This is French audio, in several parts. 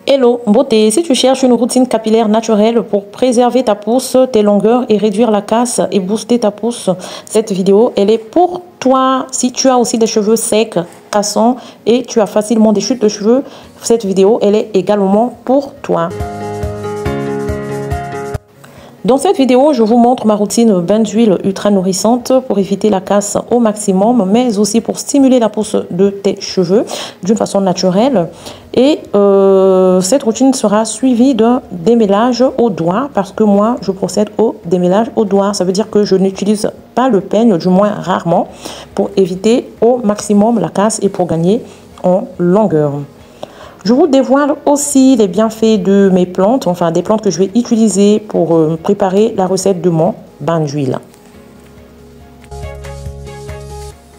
Hello beauté, si tu cherches une routine capillaire naturelle pour préserver ta pousse, tes longueurs et réduire la casse et booster ta pousse, cette vidéo elle est pour toi. Si tu as aussi des cheveux secs, cassants et tu as facilement des chutes de cheveux, cette vidéo elle est également pour toi. Dans cette vidéo, je vous montre ma routine bain d'huile ultra nourrissante pour éviter la casse au maximum, mais aussi pour stimuler la pousse de tes cheveux d'une façon naturelle. Et cette routine sera suivie d'un démêlage au doigt parce que moi, je procède au démêlage au doigt. Ça veut dire que je n'utilise pas le peigne, du moins rarement, pour éviter au maximum la casse et pour gagner en longueur. Je vous dévoile aussi les bienfaits de mes plantes, enfin des plantes que je vais utiliser pour préparer la recette de mon bain d'huile.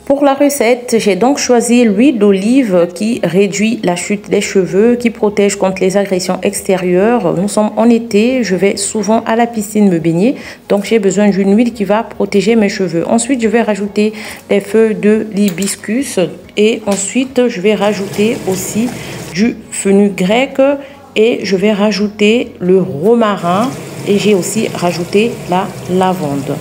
Pour la recette, j'ai donc choisi l'huile d'olive qui réduit la chute des cheveux, qui protège contre les agressions extérieures. Nous sommes en été, je vais souvent à la piscine me baigner, donc j'ai besoin d'une huile qui va protéger mes cheveux. Ensuite, je vais rajouter les feuilles de l'hibiscus et ensuite je vais rajouter aussi du fenugrec et je vais rajouter le romarin et j'ai aussi rajouté la lavande.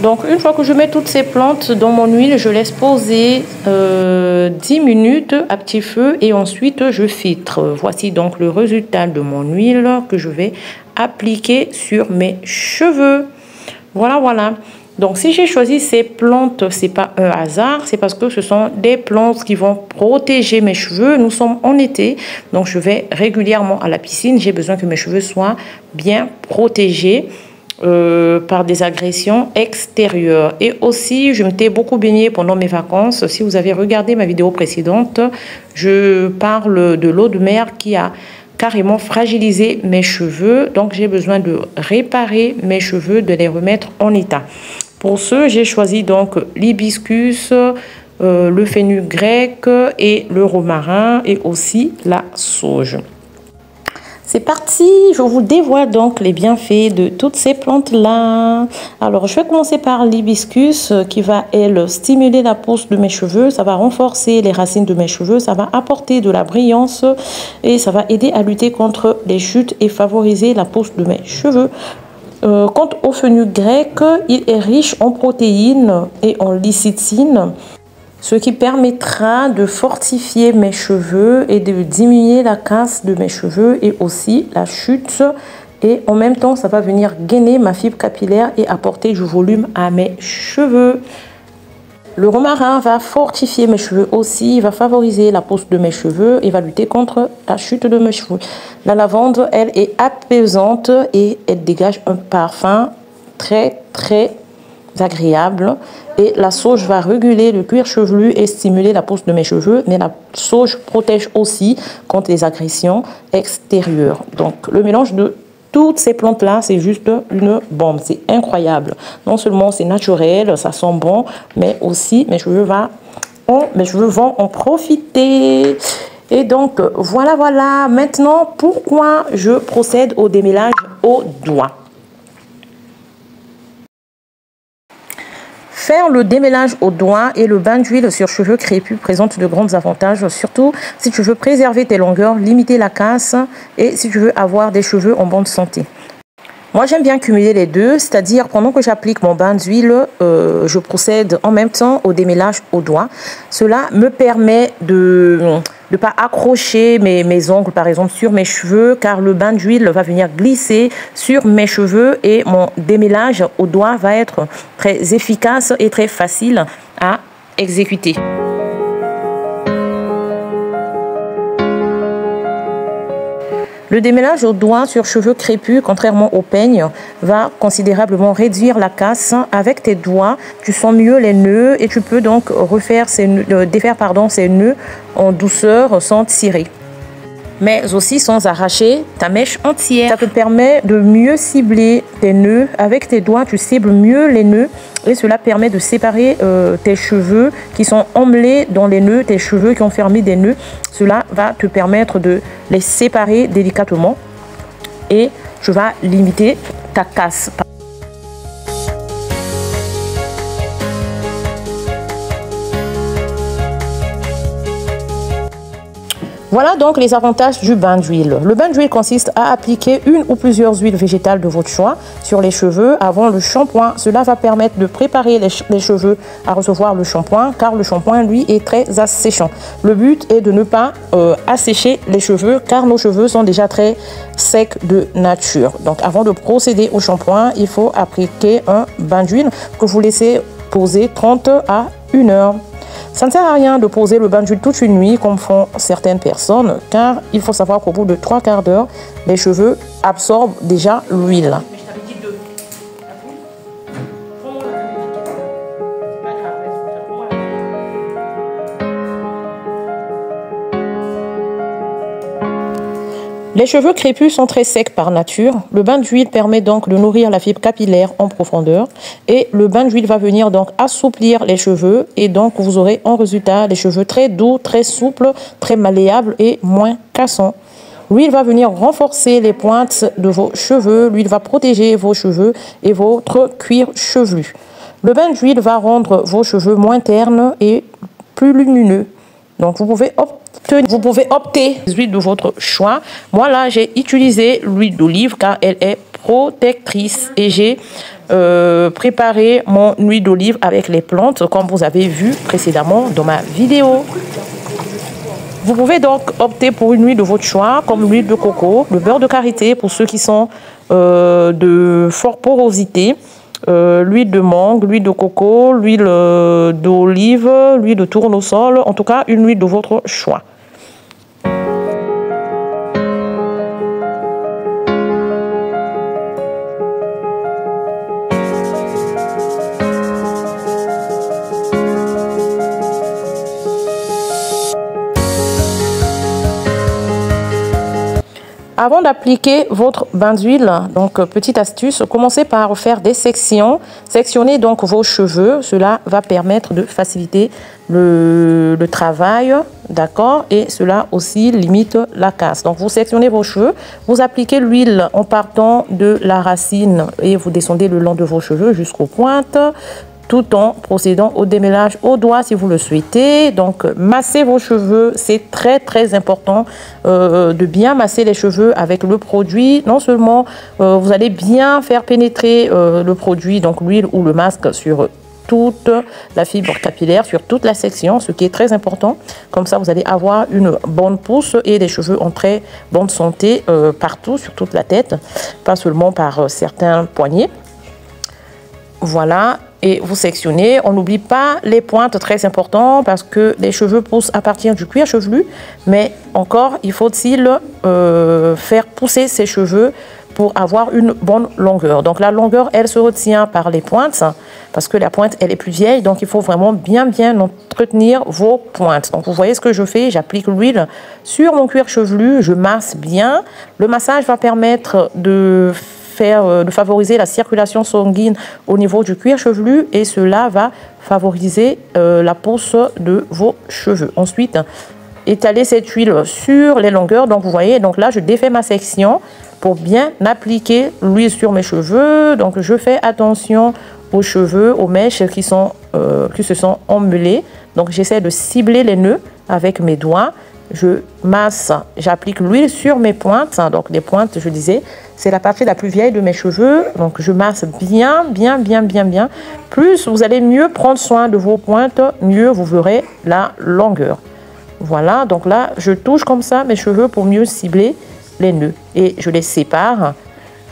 Donc une fois que je mets toutes ces plantes dans mon huile, je laisse poser 10 minutes à petit feu et ensuite je filtre. Voici donc le résultat de mon huile que je vais appliquer sur mes cheveux. Voilà. Donc si j'ai choisi ces plantes, c'est pas un hasard, c'est parce que ce sont des plantes qui vont protéger mes cheveux. Nous sommes en été, donc je vais régulièrement à la piscine. J'ai besoin que mes cheveux soient bien protégés par des agressions extérieures. Et aussi, je m'étais beaucoup baignée pendant mes vacances. Si vous avez regardé ma vidéo précédente, je parle de l'eau de mer qui a carrément fragilisé mes cheveux. Donc, j'ai besoin de réparer mes cheveux, de les remettre en état. Pour ce, j'ai choisi donc l'hibiscus, le fenugrec et le romarin et aussi la sauge. C'est parti, je vous dévoile donc les bienfaits de toutes ces plantes-là. Alors, je vais commencer par l'hibiscus qui va, elle, stimuler la pousse de mes cheveux. Ça va renforcer les racines de mes cheveux. Ça va apporter de la brillance et ça va aider à lutter contre les chutes et favoriser la pousse de mes cheveux. Quant au fenugrec, il est riche en protéines et en lécithine, ce qui permettra de fortifier mes cheveux et de diminuer la casse de mes cheveux et aussi la chute. Et en même temps, ça va venir gainer ma fibre capillaire et apporter du volume à mes cheveux. Le romarin va fortifier mes cheveux aussi, il va favoriser la pousse de mes cheveux et va lutter contre la chute de mes cheveux. La lavande, elle, est apaisante et elle dégage un parfum très agréable. Et la sauge va réguler le cuir chevelu et stimuler la pousse de mes cheveux. Mais la sauge protège aussi contre les agressions extérieures. Donc le mélange de toutes ces plantes-là, c'est juste une bombe. C'est incroyable. Non seulement c'est naturel, ça sent bon, mais aussi mes cheveux vont en profiter. Et donc voilà. Maintenant, pourquoi je procède au démêlage au doigt? Faire le démêlage au doigt et le bain d'huile sur cheveux crépus présente de grands avantages, surtout si tu veux préserver tes longueurs, limiter la casse et si tu veux avoir des cheveux en bonne santé. Moi, j'aime bien cumuler les deux, c'est-à-dire pendant que j'applique mon bain d'huile, je procède en même temps au démêlage au doigt. Cela me permet de ne pas accrocher mes ongles, par exemple, sur mes cheveux, car le bain d'huile va venir glisser sur mes cheveux et mon démêlage au doigt va être très efficace et très facile à exécuter. Le démêlage au doigt sur cheveux crépus, contrairement au peigne, va considérablement réduire la casse. Avec tes doigts, tu sens mieux les nœuds et tu peux donc défaire ces nœuds en douceur sans tirer. Mais aussi sans arracher ta mèche entière. Ça te permet de mieux cibler tes nœuds. Avec tes doigts, tu cibles mieux les nœuds et cela permet de séparer tes cheveux qui sont emmêlés dans les nœuds, tes cheveux qui ont fermé des nœuds. Cela va te permettre de les séparer délicatement et tu vas limiter ta casse. Voilà donc les avantages du bain d'huile. Le bain d'huile consiste à appliquer une ou plusieurs huiles végétales de votre choix sur les cheveux avant le shampoing. Cela va permettre de préparer les cheveux à recevoir le shampoing car le shampoing, lui, est très asséchant. Le but est de ne pas assécher les cheveux car nos cheveux sont déjà très secs de nature. Donc avant de procéder au shampoing, il faut appliquer un bain d'huile que vous laissez poser 30 à 1 heure. Ça ne sert à rien de poser le bain d'huile toute une nuit comme font certaines personnes car il faut savoir qu'au bout de 3/4 d'heure, les cheveux absorbent déjà l'huile. Les cheveux crépus sont très secs par nature. Le bain d'huile permet donc de nourrir la fibre capillaire en profondeur et le bain d'huile va venir donc assouplir les cheveux et donc vous aurez en résultat des cheveux très doux, très souples, très malléables et moins cassants. L'huile va venir renforcer les pointes de vos cheveux, l'huile va protéger vos cheveux et votre cuir chevelu. Le bain d'huile va rendre vos cheveux moins ternes et plus lumineux. Donc vous pouvez opter l'huile de votre choix. Moi là j'ai utilisé l'huile d'olive car elle est protectrice et j'ai préparé mon huile d'olive avec les plantes comme vous avez vu précédemment dans ma vidéo. Vous pouvez donc opter pour une huile de votre choix comme l'huile de coco, le beurre de karité pour ceux qui sont de forte porosité. L'huile de mangue, l'huile de coco, l'huile d'olive, l'huile de tournesol, en tout cas une huile de votre choix. Avant d'appliquer votre bain d'huile, donc petite astuce, commencez par faire des sections. Sectionnez donc vos cheveux, cela va permettre de faciliter le travail, d'accord, et cela aussi limite la casse. Donc vous sectionnez vos cheveux, vous appliquez l'huile en partant de la racine et vous descendez le long de vos cheveux jusqu'aux pointes, tout en procédant au démêlage au doigt si vous le souhaitez. Donc massez vos cheveux, c'est très important de bien masser les cheveux avec le produit. Non seulement vous allez bien faire pénétrer le produit, donc l'huile ou le masque sur toute la fibre capillaire, sur toute la section, ce qui est très important. Comme ça, vous allez avoir une bonne pousse et des cheveux en très bonne santé partout, sur toute la tête, pas seulement par certains poignets. Voilà. Et vous sectionnez. On n'oublie pas les pointes, très important parce que les cheveux poussent à partir du cuir chevelu. Mais encore, il faut-il faire pousser ces cheveux pour avoir une bonne longueur. Donc la longueur, elle se retient par les pointes parce que la pointe, elle est plus vieille. Donc il faut vraiment bien entretenir vos pointes. Donc vous voyez ce que je fais. J'applique l'huile sur mon cuir chevelu. Je masse bien. Le massage va permettre de favoriser la circulation sanguine au niveau du cuir chevelu et cela va favoriser la pousse de vos cheveux. Ensuite, étaler cette huile sur les longueurs. Donc vous voyez, donc là je défais ma section pour bien appliquer l'huile sur mes cheveux. Donc je fais attention aux cheveux, aux mèches qui se sont emmêlées. Donc j'essaie de cibler les nœuds avec mes doigts. Je masse, j'applique l'huile sur mes pointes. Donc les pointes, je disais, c'est la partie la plus vieille de mes cheveux. Donc je masse bien. Plus vous allez mieux prendre soin de vos pointes, mieux vous verrez la longueur. Voilà, donc là, je touche comme ça mes cheveux pour mieux cibler les nœuds. Et je les sépare.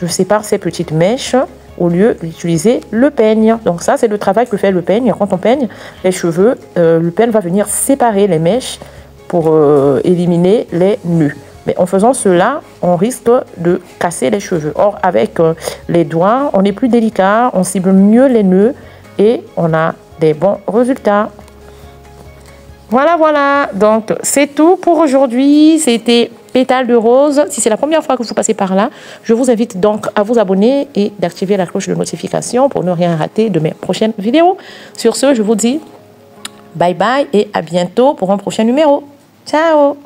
Je sépare ces petites mèches au lieu d'utiliser le peigne. Donc ça, c'est le travail que fait le peigne. Quand on peigne les cheveux, le peigne va venir séparer les mèches pour éliminer les nœuds. Mais en faisant cela, on risque de casser les cheveux. Or, avec les doigts, on est plus délicat, on cible mieux les nœuds et on a des bons résultats. Voilà. Donc, c'est tout pour aujourd'hui. C'était Pétales de Rose. Si c'est la première fois que vous passez par là, je vous invite donc à vous abonner et d'activer la cloche de notification pour ne rien rater de mes prochaines vidéos. Sur ce, je vous dis bye bye et à bientôt pour un prochain numéro. Ciao!